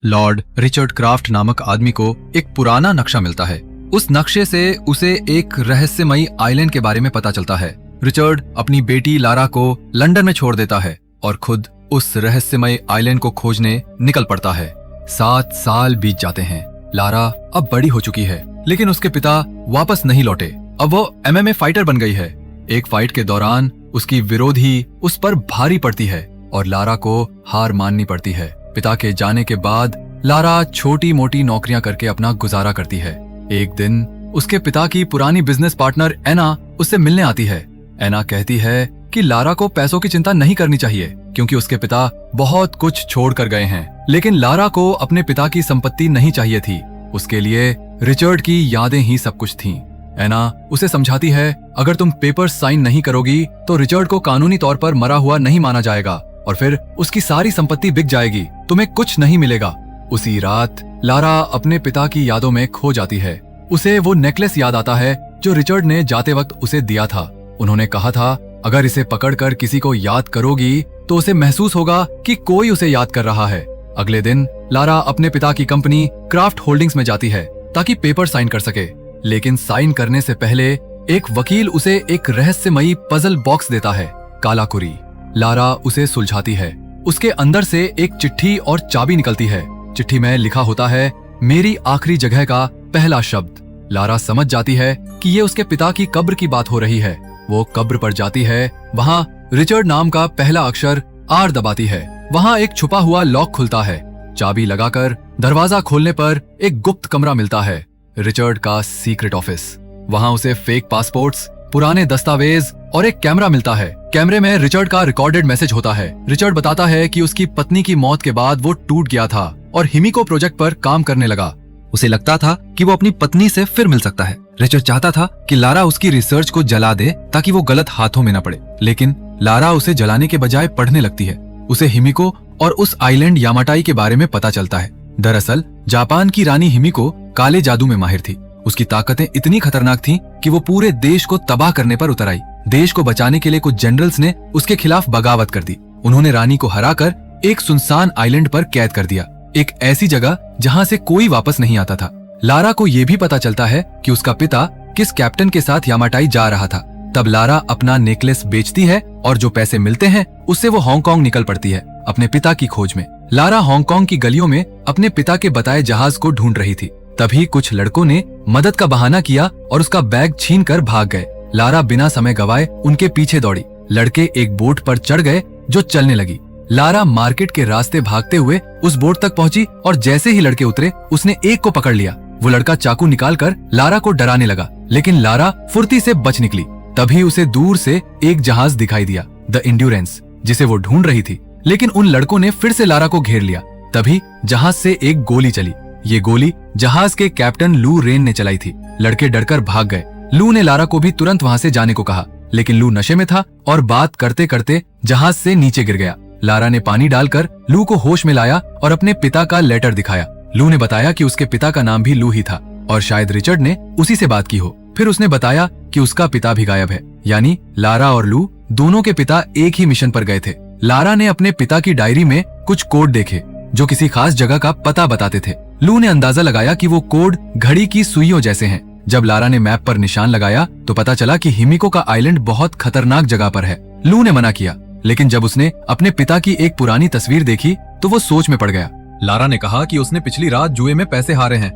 Lord Richard craft नामक आदमी को एक पुराना नक्शा मिलता है। उस नक्शे से उसे एक रहस्यमयी आइलैंड के बारे में पता चलता है। रिचर्ड अपनी बेटी लारा को लंदन में छोड़ देता है और खुद उस रहस्यमय आइलैंड को खोजने निकल पड़ता है। 7 साल बीत जाते हैं। लारा अब बड़ी हो चुकी है, लेकिन उसके पिता वापस नहीं लौटे। अब वो MMA फाइटर बन गई है। एक फाइट के दौरान उसकी विरोधी उस पर भारी पड़ती है और लारा को हार माननी पड़ती है। पिता के जाने के बाद लारा छोटी मोटी नौकरियां करके अपना गुजारा करती है। एक दिन उसके पिता की पुरानी बिजनेस पार्टनर एना उससे मिलने आती है। एना कहती है कि लारा को पैसों की चिंता नहीं करनी चाहिए क्योंकि उसके पिता बहुत कुछ छोड़ कर गए हैं। लेकिन लारा को अपने पिता की संपत्ति नहीं चाहिए थी। उसके लिए रिचर्ड की यादें ही सब कुछ थीं। एना उसे समझाती है, अगर तुम पेपर साइन नहीं करोगी तो रिचर्ड को कानूनी तौर पर मरा हुआ नहीं माना जाएगा और फिर उसकी सारी संपत्ति बिक जाएगी, तुम्हें कुछ नहीं मिलेगा। उसी रात लारा अपने पिता की यादों में खो जाती है। उसे वो नेकलेस याद आता है जो रिचर्ड ने जाते वक्त उसे दिया था। उन्होंने कहा था, अगर इसे पकड़कर किसी को याद करोगी तो उसे महसूस होगा कि कोई उसे याद कर रहा है। अगले दिन लारा अपने पिता की कंपनी क्राफ्ट होल्डिंग्स में जाती है ताकि पेपर साइन कर सके। लेकिन साइन करने से पहले एक वकील उसे एक रहस्यमयी पजल बॉक्स देता है, कालाकुरी। लारा उसे सुलझाती है। उसके अंदर से एक चिट्ठी और चाबी निकलती है। चिट्ठी में लिखा होता है, मेरी आखिरी जगह का पहला शब्द। लारा समझ जाती है कि ये उसके पिता की कब्र की बात हो रही है। वो कब्र पर जाती है। वहाँ रिचर्ड नाम का पहला अक्षर R दबाती है। वहाँ एक छुपा हुआ लॉक खुलता है। चाबी लगाकर दरवाजा खोलने पर एक गुप्त कमरा मिलता है, रिचर्ड का सीक्रेट ऑफिस। वहाँ उसे फेक पासपोर्ट्स, पुराने दस्तावेज और एक कैमरा मिलता है। कैमरे में रिचर्ड का रिकॉर्डेड मैसेज होता है। रिचर्ड बताता है कि उसकी पत्नी की मौत के बाद वो टूट गया था और हिमिको प्रोजेक्ट पर काम करने लगा। उसे लगता था कि वो अपनी पत्नी से फिर मिल सकता है। रिचर्ड चाहता था कि लारा उसकी रिसर्च को जला दे ताकि वो गलत हाथों में न पड़े, लेकिन लारा उसे जलाने के बजाय पढ़ने लगती है। उसे हिमिको और उस आइलैंड यामाटाई के बारे में पता चलता है। दरअसल जापान की रानी हिमिको काले जादू में माहिर थी। उसकी ताकतें इतनी खतरनाक थीं कि वो पूरे देश को तबाह करने पर उतर आई। देश को बचाने के लिए कुछ जनरल्स ने उसके खिलाफ बगावत कर दी। उन्होंने रानी को हराकर एक सुनसान आइलैंड पर कैद कर दिया, एक ऐसी जगह जहां से कोई वापस नहीं आता था। लारा को यह भी पता चलता है कि उसका पिता किस कैप्टन के साथ यामाटाई जा रहा था। तब लारा अपना नेकलेस बेचती है और जो पैसे मिलते हैं उससे वो हांगकांग निकल पड़ती है अपने पिता की खोज में। लारा हांगकांग की गलियों में अपने पिता के बताए जहाज को ढूंढ रही थी। तभी कुछ लड़कों ने मदद का बहाना किया और उसका बैग छीनकर भाग गए। लारा बिना समय गवाए उनके पीछे दौड़ी। लड़के एक बोट पर चढ़ गए जो चलने लगी। लारा मार्केट के रास्ते भागते हुए उस बोट तक पहुंची और जैसे ही लड़के उतरे उसने एक को पकड़ लिया। वो लड़का चाकू निकालकर लारा को डराने लगा, लेकिन लारा फुर्ती से बच निकली। तभी उसे दूर से एक जहाज दिखाई दिया, द इंड्योरेंस, जिसे वो ढूंढ रही थी। लेकिन उन लड़कों ने फिर से लारा को घेर लिया। तभी जहाज से एक गोली चली। ये गोली जहाज के कैप्टन लू रेन ने चलाई थी। लड़के डरकर भाग गए। लू ने लारा को भी तुरंत वहां से जाने को कहा, लेकिन लू नशे में था और बात करते करते जहाज से नीचे गिर गया। लारा ने पानी डालकर लू को होश में लाया और अपने पिता का लेटर दिखाया। लू ने बताया कि उसके पिता का नाम भी लू ही था और शायद रिचर्ड ने उसी से बात की हो। फिर उसने बताया कि उसका पिता भी गायब है, यानी लारा और लू दोनों के पिता एक ही मिशन पर गए थे। लारा ने अपने पिता की डायरी में कुछ कोड देखे जो किसी खास जगह का पता बताते थे। लू ने अंदाजा लगाया कि वो कोड घड़ी की सुइयों जैसे हैं। जब लारा ने मैप पर निशान लगाया तो पता चला कि हिमिको का आइलैंड बहुत खतरनाक जगह पर है। लू ने मना किया, लेकिन जब उसने अपने पिता की एक पुरानी तस्वीर देखी तो वो सोच में पड़ गया। लारा ने कहा कि उसने पिछली रात जुए में पैसे हारे हैं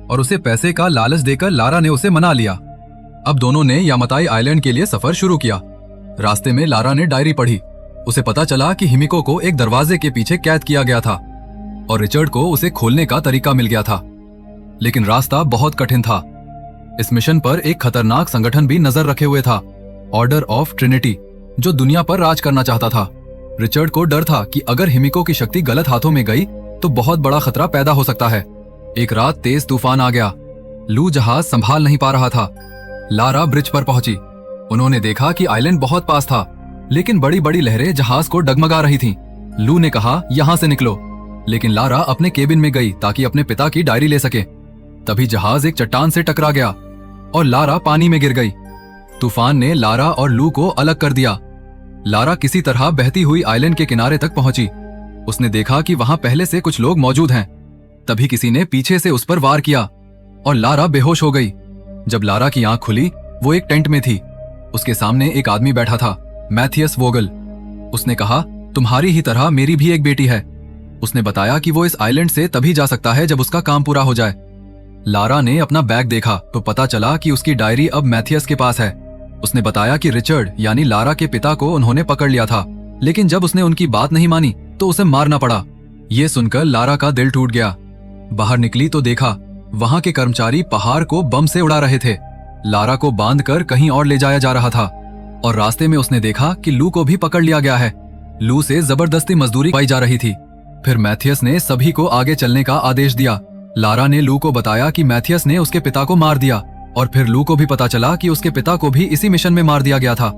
और उसे पैसे का लालच देकर लारा ने उसे मना लिया। अब दोनों ने यामाताई आइलैंड के लिए सफर शुरू किया। रास्ते में लारा ने डायरी पढ़ी। उसे पता चला कि हिमिको को एक दरवाजे के पीछे कैद किया गया था और रिचर्ड को उसे खोलने का तरीका मिल गया था, लेकिन रास्ता बहुत कठिन था। इस मिशन पर एक खतरनाक संगठन भी नजर रखे हुए था, ऑर्डर ऑफ ट्रिनिटी, जो दुनिया पर राज करना चाहता था। रिचर्ड को डर था कि अगर हिमिको की शक्ति गलत हाथों में गई तो बहुत बड़ा खतरा पैदा हो सकता है। एक रात तेज तूफान आ गया। लू जहाज संभाल नहीं पा रहा था। लारा ब्रिज पर पहुंची। उन्होंने देखा कि आइलैंड बहुत पास था, लेकिन बड़ी बड़ी लहरें जहाज को डगमगा रही थीं। लू ने कहा, यहां से निकलो, लेकिन लारा अपने केबिन में गई ताकि अपने पिता की डायरी ले सके। तभी जहाज एक चट्टान से टकरा गया और लारा पानी में गिर गई। तूफान ने लारा और लू को अलग कर दिया। लारा किसी तरह बहती हुई आइलैंड के किनारे तक पहुंची। उसने देखा कि वहां पहले से कुछ लोग मौजूद हैं। तभी किसी ने पीछे से उस पर वार किया और लारा बेहोश हो गई। जब लारा की आंख खुली, वो एक टेंट में थी। उसके सामने एक आदमी बैठा था, मैथियस वोगल। उसने कहा, तुम्हारी ही तरह मेरी भी एक बेटी है। उसने बताया कि वो इस आइलैंड से तभी जा सकता है जब उसका काम पूरा हो जाए। लारा ने अपना बैग देखा तो पता चला कि उसकी डायरी अब मैथियस के पास है। उसने बताया कि रिचर्ड यानी लारा के पिता को उन्होंने पकड़ लिया था, लेकिन जब उसने उनकी बात नहीं मानी तो उसे मारना पड़ा। ये सुनकर लारा का दिल टूट गया। बाहर निकली तो देखा वहां के कर्मचारी पहाड़ को बम से उड़ा रहे थे। लारा को बांधकर कहीं और ले जाया जा रहा था और रास्ते में उसने देखा कि लू को भी पकड़ लिया गया है। लू से जबरदस्ती मजदूरी पाई जा रही थी। फिर मैथियस ने सभी को आगे चलने का आदेश दिया। लारा ने लू को बताया कि मैथियस ने उसके पिता को मार दिया और फिर लू को भी पता चला कि उसके पिता को भी इसी मिशन में मार दिया गया था।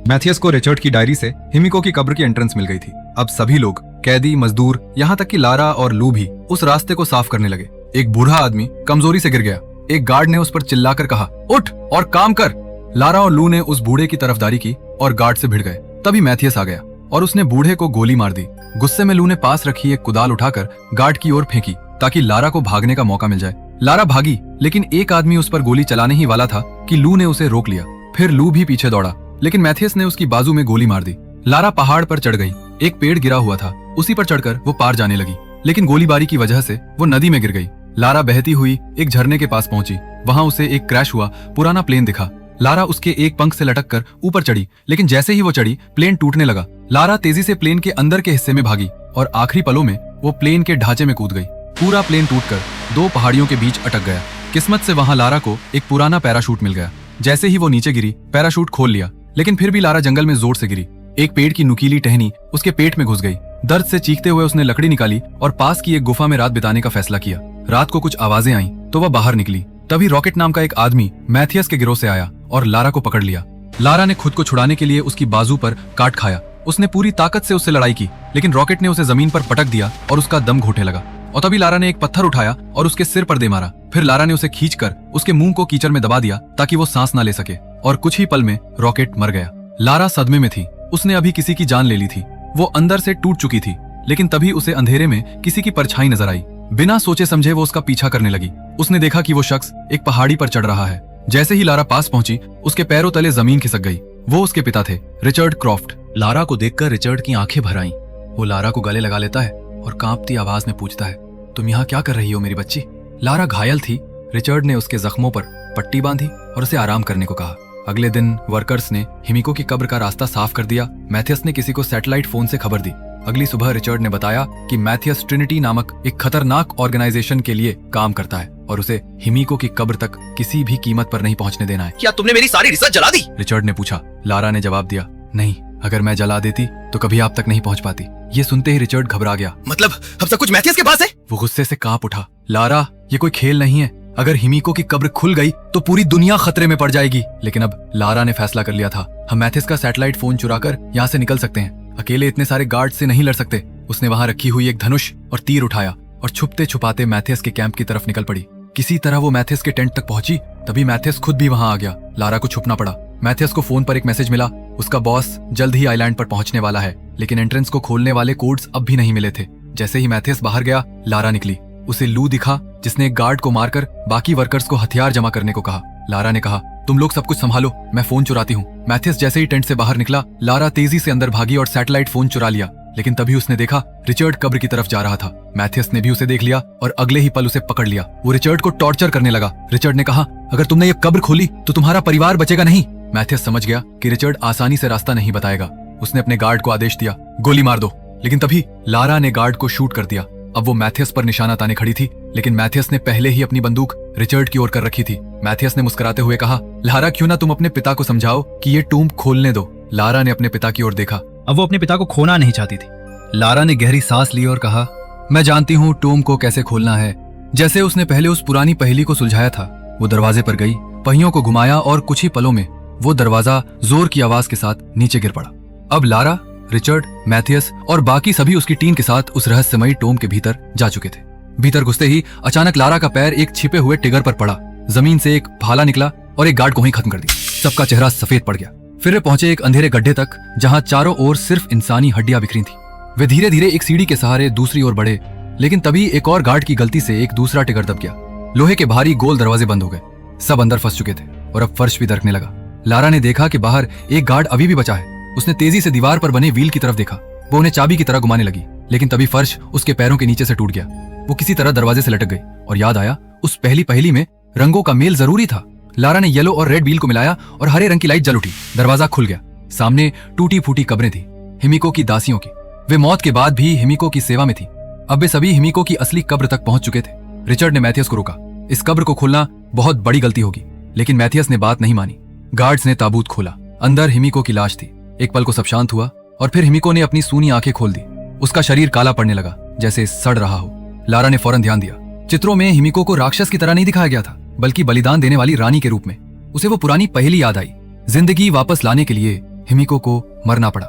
मैथियस को रिचर्ड की डायरी से हिमिको की कब्र की एंट्रेंस मिल गई थी। अब सभी लोग, कैदी, मजदूर, यहाँ तक कि लारा और लू भी उस रास्ते को साफ करने लगे। एक बूढ़ा आदमी कमजोरी से गिर गया। एक गार्ड ने उस पर चिल्लाकर कहा, उठ और काम कर। लारा और लू ने उस बूढ़े की तरफदारी की और गार्ड से भिड़ गए। तभी मैथियस आ गया और उसने बूढ़े को गोली मार दी। गुस्से में लू ने पास रखी एक कुदाल उठाकर गार्ड की ओर फेंकी ताकि लारा को भागने का मौका मिल जाए। लारा भागी, लेकिन एक आदमी उस पर गोली चलाने ही वाला था कि लू ने उसे रोक लिया। फिर लू भी पीछे दौड़ा, लेकिन मैथियस ने उसकी बाजू में गोली मार दी। लारा पहाड़ पर चढ़ गई। एक पेड़ गिरा हुआ था, उसी पर चढ़कर वो पार जाने लगी, लेकिन गोलीबारी की वजह से वो नदी में गिर गई। लारा बहती हुई एक झरने के पास पहुंची। वहां उसे एक क्रैश हुआ पुराना प्लेन दिखा। लारा उसके एक पंख से लटककर ऊपर चढ़ी, लेकिन जैसे ही वो चढ़ी प्लेन टूटने लगा। लारा तेजी से प्लेन के अंदर के हिस्से में भागी और आखिरी पलों में वो प्लेन के ढांचे में कूद गई। पूरा प्लेन टूटकर दो पहाड़ियों के बीच अटक गया। किस्मत से वहां लारा को एक पुराना पैराशूट मिल गया। जैसे ही वो नीचे गिरी, पैराशूट खोल लिया, लेकिन फिर भी लारा जंगल में जोर से गिरी। एक पेड़ की नुकीली टहनी उसके पेट में घुस गई। दर्द से चीखते हुए उसने लकड़ी निकाली और पास की एक गुफा में रात बिताने का फैसला किया। रात को कुछ आवाजें आईं तो वह बाहर निकली। तभी रॉकेट नाम का एक आदमी मैथियस के गिरोह से आया और लारा को पकड़ लिया। लारा ने खुद को छुड़ाने के लिए उसकी बाजू पर काट खाया। उसने पूरी ताकत से उससे लड़ाई की, लेकिन रॉकेट ने उसे जमीन पर पटक दिया और उसका दम घुटने लगा। और तभी लारा ने एक पत्थर उठाया और उसके सिर पर दे मारा। फिर लारा ने उसे खींचकर उसके मुंह को कीचड़ में दबा दिया ताकि वो सांस ना ले सके, और कुछ ही पल में रॉकेट मर गया। लारा सदमे में थी। उसने अभी किसी की जान ले ली थी। वो अंदर से टूट चुकी थी, लेकिन तभी उसे अंधेरे में किसी की परछाई नजर आई। बिना सोचे समझे वो उसका पीछा करने लगी। उसने देखा कि वो शख्स एक पहाड़ी पर चढ़ रहा है। जैसे ही लारा पास पहुंची, उसके पैरों तले जमीन खिसक गई। वो उसके पिता थे, रिचर्ड क्रॉफ्ट। लारा को देखकर रिचर्ड की आंखें भर आईं। वो लारा को गले लगा लेता है और कांपती आवाज में पूछता है, तुम यहाँ क्या कर रही हो मेरी बच्ची? लारा घायल थी। रिचर्ड ने उसके जख्मों पर पट्टी बांधी और उसे आराम करने को कहा। अगले दिन वर्कर्स ने हिमिको की कब्र का रास्ता साफ कर दिया। मैथियस ने किसी को सैटेलाइट फोन से खबर दी। अगली सुबह रिचर्ड ने बताया कि मैथियस ट्रिनिटी नामक एक खतरनाक ऑर्गेनाइजेशन के लिए काम करता है और उसे हिमिको की कब्र तक किसी भी कीमत पर नहीं पहुंचने देना है। क्या तुमने मेरी सारी रिसर्च जला दी? रिचर्ड ने पूछा। लारा ने जवाब दिया, नहीं, अगर मैं जला देती तो कभी आप तक नहीं पहुंच पाती। ये सुनते ही रिचर्ड घबरा गया। मतलब अब सब कुछ मैथियस के पास है? वो गुस्से से कांप उठा। लारा, ये कोई खेल नहीं है। अगर हिमिको की कब्र खुल गई तो पूरी दुनिया खतरे में पड़ जाएगी। लेकिन अब लारा ने फैसला कर लिया था, हम मैथियस का सैटेलाइट फोन चुराकर यहाँ से निकल सकते हैं। अकेले इतने सारे गार्ड से नहीं लड़ सकते। उसने वहां रखी हुई एक धनुष और तीर उठाया और छुपते छुपाते मैथियस के कैंप की तरफ निकल पड़ी। किसी तरह वो मैथियस के टेंट तक पहुंची। तभी मैथियस खुद भी वहां आ गया। लारा को छुपना पड़ा। मैथियस को फोन पर एक मैसेज मिला, उसका बॉस जल्द ही आइलैंड पर पहुंचने वाला है, लेकिन एंट्रेंस को खोलने वाले कोड्स अब भी नहीं मिले थे। जैसे ही मैथियस बाहर गया, लारा निकली। उसे लू दिखा, जिसने एक गार्ड को मारकर बाकी वर्कर्स को हथियार जमा करने को कहा। लारा ने कहा, तुम लोग सब कुछ संभालो, मैं फोन चुराती हूँ। मैथियस जैसे ही टेंट से बाहर निकला, लारा तेजी से अंदर भागी और सैटेलाइट फोन चुरा लिया। लेकिन तभी उसने देखा रिचर्ड कब्र की तरफ जा रहा था। मैथियस ने भी उसे देख लिया और अगले ही पल उसे पकड़ लिया। वो रिचर्ड को टॉर्चर करने लगा। रिचर्ड ने कहा, अगर तुमने ये कब्र खोली तो तुम्हारा परिवार बचेगा नहीं। मैथियस समझ गया कि रिचर्ड आसानी से रास्ता नहीं बताएगा। उसने अपने गार्ड को आदेश दिया, गोली मार दो। लेकिन तभी लारा ने गार्ड को शूट कर दिया। अब वो मैथियस पर निशाना ताने खड़ी थी, लेकिन मैथियस ने पहले ही अपनी बंदूक रिचर्ड की ओर कर रखी थी। मैथियस ने मुस्कुराते हुए कहा, लारा, क्यों ना तुम अपने पिता को समझाओ कि ये टूम्ब खोलने दो। लारा ने अपने पिता की ओर देखा। अब वो अपने पिता को खोना नहीं चाहती थी। लारा ने गहरी सांस ली और कहा, मैं जानती हूँ टूम्ब को कैसे खोलना है। जैसे उसने पहले उस पुरानी पहेली को सुलझाया था। वो दरवाजे पर गई, पहियों को घुमाया और कुछ ही पलों में वो दरवाजा जोर की आवाज के साथ नीचे गिर पड़ा। अब लारा, रिचर्ड, मैथियस और बाकी सभी उसकी टीम के साथ उस रहस्यमयी टूम्ब के भीतर जा चुके थे। भीतर घुसते ही अचानक लारा का पैर एक छिपे हुए टिगर पर पड़ा। जमीन से एक भाला निकला और एक गार्ड को ही खत्म कर दिया। सबका चेहरा सफेद पड़ गया। फिर वे पहुंचे एक अंधेरे गड्ढे तक, जहां चारों ओर सिर्फ इंसानी हड्डियां बिखरी थी। वे धीरे धीरे एक सीढ़ी के सहारे दूसरी ओर बढ़े। लेकिन तभी एक और गार्ड की गलती से एक दूसरा टिगर दब गया। लोहे के भारी गोल दरवाजे बंद हो गए। सब अंदर फंस चुके थे और अब फर्श भी दरकने लगा। लारा ने देखा कि बाहर एक गार्ड अभी भी बचा है। उसने तेजी से दीवार पर बने व्हील की तरफ देखा। वो उन्हें चाबी की तरह घुमाने लगी, लेकिन तभी फर्श उसके पैरों के नीचे से टूट गया। वो किसी तरह दरवाजे से लटक गई और याद आया उस पहली पहेली में रंगों का मेल जरूरी था। लारा ने येलो और रेड व्हील को मिलाया और हरे रंग की लाइट जल उठी। दरवाजा खुल गया। सामने टूटी फूटी कब्रें थी, हिमिको की दासियों की। वे मौत के बाद भी हिमिको की सेवा में थी। अब वे सभी हिमिको की असली कब्र तक पहुंच चुके थे। रिचर्ड ने मैथियस को रोका। इस कब्र को खोलना बहुत बड़ी गलती होगी, लेकिन मैथियस ने बात नहीं मानी। गार्ड्स ने ताबूत खोला। अंदर हिमिको की लाश थी। एक पल को सब शांत हुआ और फिर हिमिको ने अपनी सूनी आंखें खोल दी। उसका शरीर काला पड़ने लगा, जैसे सड़ रहा हो। लारा ने फौरन ध्यान दिया। चित्रों में हिमिको को राक्षस की तरह नहीं दिखाया गया था, बल्कि बलिदान देने वाली रानी के रूप में। उसे वो पुरानी पहेली याद आई। जिंदगी वापस लाने के लिए हिमिको को मरना पड़ा।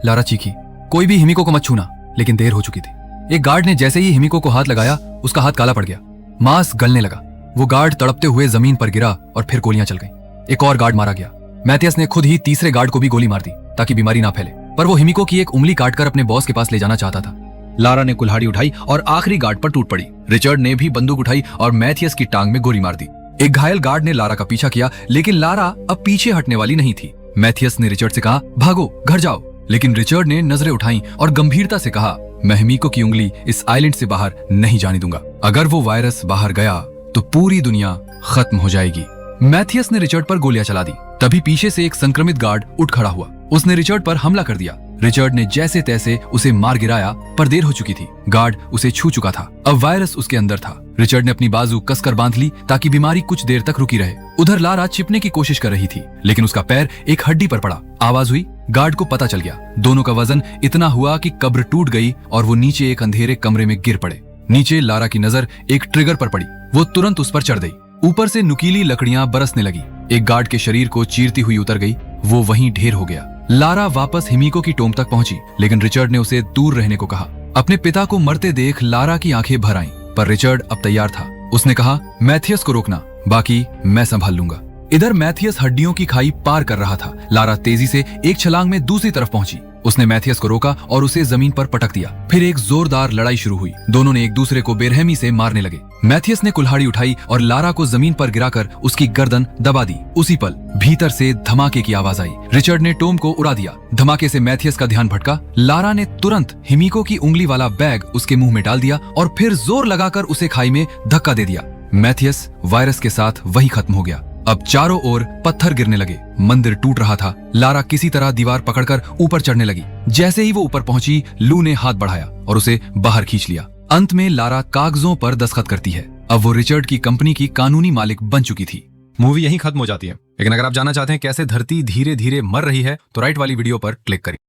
लारा चीखी, कोई भी हिमिको को मत छूना, लेकिन देर हो चुकी थी। एक गार्ड ने जैसे ही हिमिको को हाथ लगाया, उसका हाथ काला पड़ गया। मांस गलने लगा। वो गार्ड तड़पते हुए जमीन पर गिरा और फिर गोलियां चल गईं। एक और गार्ड मारा गया। मैथियस ने खुद ही तीसरे गार्ड को भी गोली मार दी ताकि बीमारी ना फैले, पर वो हिमिको की एक उंगली काटकर अपने बॉस के पास ले जाना चाहता था। लारा ने कुल्हाड़ी उठाई और आखिरी गार्ड पर टूट पड़ी। रिचर्ड ने भी बंदूक उठाई और मैथियस की टांग में गोली मार दी। एक घायल गार्ड ने लारा का पीछा किया, लेकिन लारा अब पीछे हटने वाली नहीं थी। मैथियस ने रिचर्ड से कहा, भागो, घर जाओ। लेकिन रिचर्ड ने नजरें उठाई और गंभीरता से कहा, मैं हिमिको की उंगली इस आइलैंड से बाहर नहीं जाने दूंगा। अगर वो वायरस बाहर गया तो पूरी दुनिया खत्म हो जाएगी। मैथियस ने रिचर्ड पर गोलियां चला दी। तभी पीछे से एक संक्रमित गार्ड उठ खड़ा हुआ। उसने रिचर्ड पर हमला कर दिया। रिचर्ड ने जैसे तैसे उसे मार गिराया, पर देर हो चुकी थी। गार्ड उसे छू चुका था। अब वायरस उसके अंदर था। रिचर्ड ने अपनी बाजू कसकर बांध ली ताकि बीमारी कुछ देर तक रुकी रहे। उधर लारा छिपने की कोशिश कर रही थी, लेकिन उसका पैर एक हड्डी पर पड़ा। आवाज हुई। गार्ड को पता चल गया। दोनों का वजन इतना हुआ कि कब्र टूट गई और वो नीचे एक अंधेरे कमरे में गिर पड़े। नीचे लारा की नजर एक ट्रिगर पर पड़ी। वो तुरंत उस पर चढ़ गई। ऊपर से नुकीली लकड़ियां बरसने लगी। एक गार्ड के शरीर को चीरती हुई उतर गई। वो वहीं ढेर हो गया। लारा वापस हिमिको की टोम तक पहुंची, लेकिन रिचर्ड ने उसे दूर रहने को कहा। अपने पिता को मरते देख लारा की आंखें भर आईं, पर रिचर्ड अब तैयार था। उसने कहा, मैथियस को रोकना, बाकी मैं संभाल लूंगा। इधर मैथियस हड्डियों की खाई पार कर रहा था। लारा तेजी से एक छलांग में दूसरी तरफ पहुंची। उसने मैथियस को रोका और उसे जमीन पर पटक दिया। फिर एक जोरदार लड़ाई शुरू हुई। दोनों ने एक दूसरे को बेरहमी से मारने लगे। मैथियस ने कुल्हाड़ी उठाई और लारा को जमीन पर गिराकर उसकी गर्दन दबा दी। उसी पल भीतर से धमाके की आवाज आई। रिचर्ड ने टोम को उड़ा दिया। धमाके से मैथियस का ध्यान भटका। लारा ने तुरंत हिमिको की उंगली वाला बैग उसके मुंह में डाल दिया और फिर जोर लगाकर उसे खाई में धक्का दे दिया। मैथियस वायरस के साथ वही खत्म हो गया। अब चारों ओर पत्थर गिरने लगे। मंदिर टूट रहा था। लारा किसी तरह दीवार पकड़कर ऊपर चढ़ने लगी। जैसे ही वो ऊपर पहुंची, लू ने हाथ बढ़ाया और उसे बाहर खींच लिया। अंत में लारा कागजों पर दस्तखत करती है। अब वो रिचर्ड की कंपनी की कानूनी मालिक बन चुकी थी। मूवी यहीं खत्म हो जाती है, लेकिन अगर आप जानना चाहते हैं कैसे धरती धीरे धीरे मर रही है, तो राइट वाली वीडियो पर क्लिक करिए।